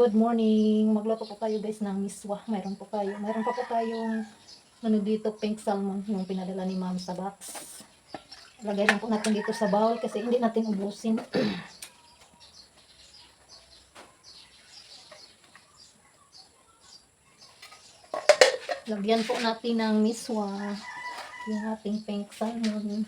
Good morning. Magluto po tayo guys ng miswa. Mayroon pa po tayong ano dito, pink salmon yung pinadala ni ma'am sa box. Lagay lang po natin dito sa bowl kasi hindi natin ubusin. Lagyan po natin ng miswa yung ating pink salmon.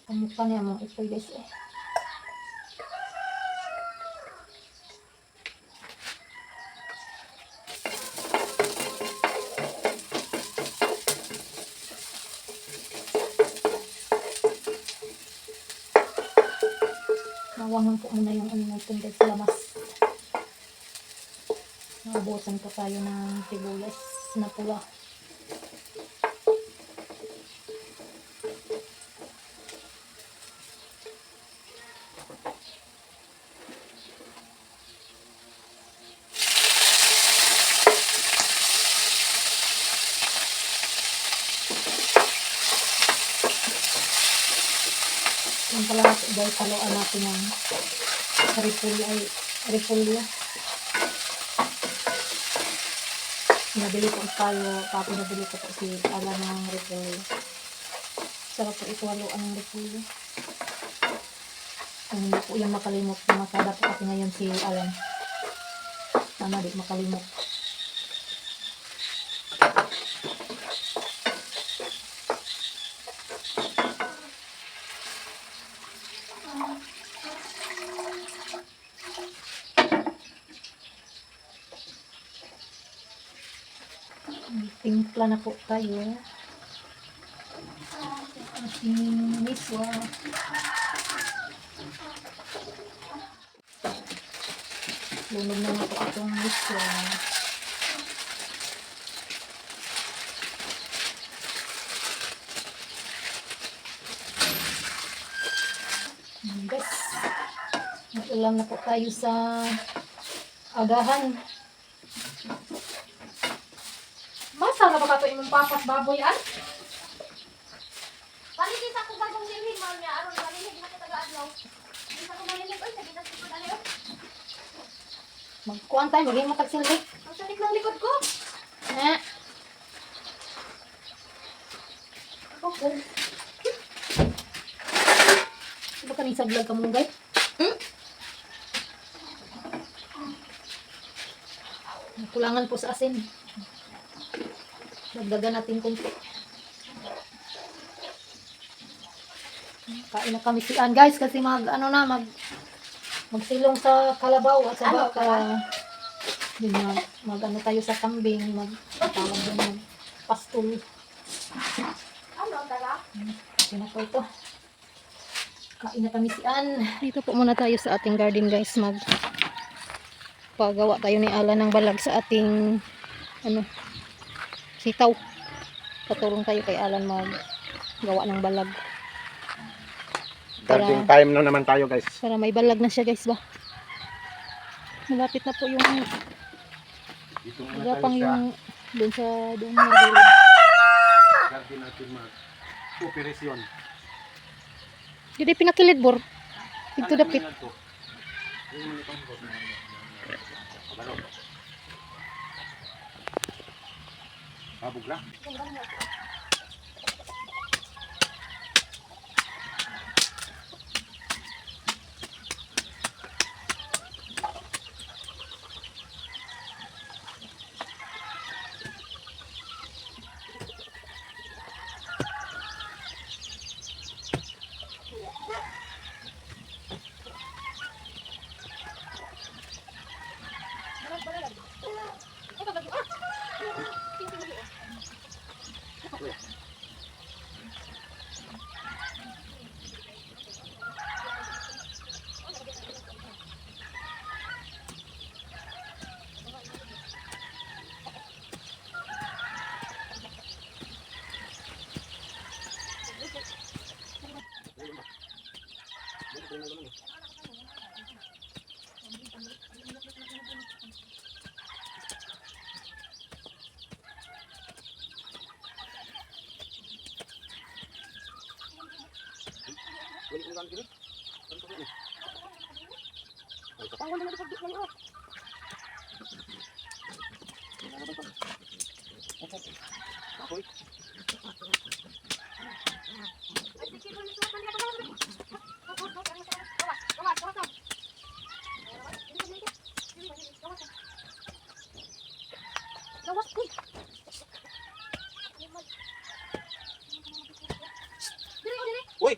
Ang mukha niya mga ito guys eh. Nawangan po muna yung ano natin guys sa labas. Nabusan po tayo ng sibuyas na pula. Yung pala guys, haluan natin ng repolyo. Nabili po tayo, tapos nabili ko po si ala ng repolyo. Sarap po ito haluan ng repolyo. Kung hindi po yan makalimot, masada po kasi ngayon si Alan. Sana di makalimot. Timpla na po tayo. Ating miswa. Lunog na po itong miswa. Guys, mag-ulam na po tayo sa agahan. Masa na ba ito imong papas baboy an? Paligid ako bagong lilig, ma'am niya. Aron, paligid na kita gaadlaw. Hindi ako malilig. Oy, sabi na sikod ano yun? Magkuhan tayo, maging matagsilik. Ang salit ng likod ko. Ako po. Ano ka rin sa vlog ka mong guys? Kulangan po sa asin. Nagdagan natin kunti. Kain na kami sian guys kasi magsilong sa kalabaw at sa baka. Mag tayo sa kambing, tawag din pastol. Ano, taga? Okay na po ito. Kain na kami sian. Dito po muna tayo sa ating garden guys. Pagawa tayo ni Alan ng balag sa ating sitaw. Patulong tayo kay Alan maggawa ng balag. Garden time na naman tayo guys. Para may balag na siya guys ba. Malapit na po yung gapang yung doon sa doon na garden natin operasyon. Hindi pinakilid bor. Dito dapit. Babugla. hawak. Uy. Dire, dire. Uy!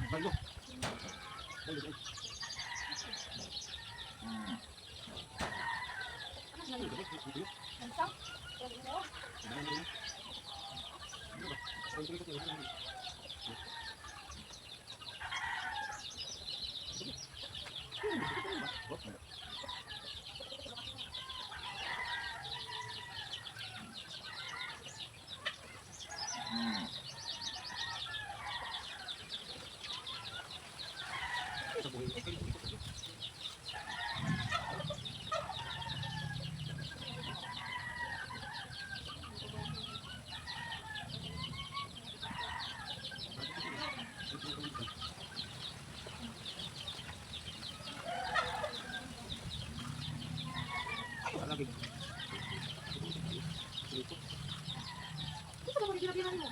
Balo. Ito mo ginabihan mo.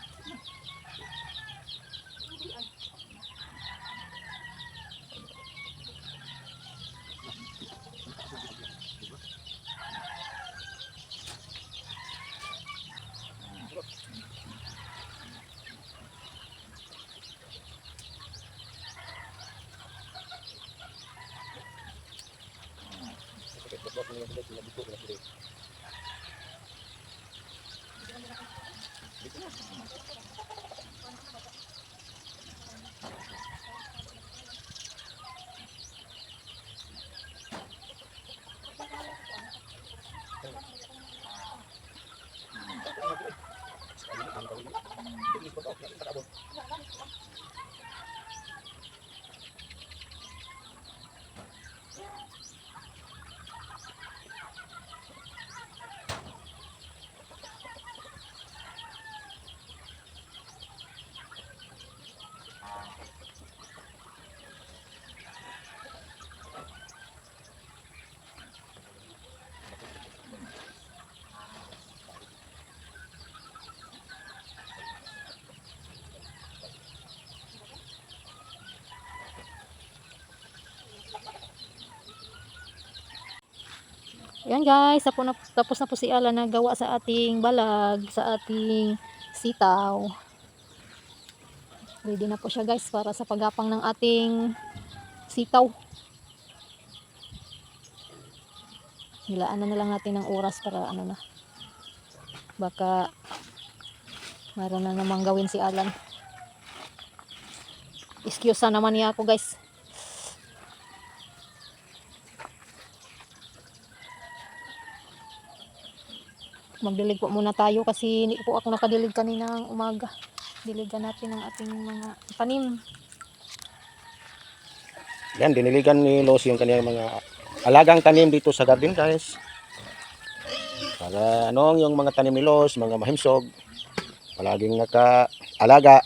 Yan guys, tapos na po si Ala nagawa sa ating balag, sa ating sitaw. Ready na po siya guys para sa paggapang ng ating sitaw. Nilaan na lang natin ng oras para ano na. Baka mayroon na namang gawin si Alan. Excuse na naman niya ako guys. Magdilig po muna tayo kasi hindi po ako nakadilig kaninang umaga. Diligan natin ang ating mga tanim. Yan, diniligan ni Los yung kanyang mga alagang tanim dito sa garden guys. Para yung mga tanim ni Los, mga mahimsog, palaging naka-alaga.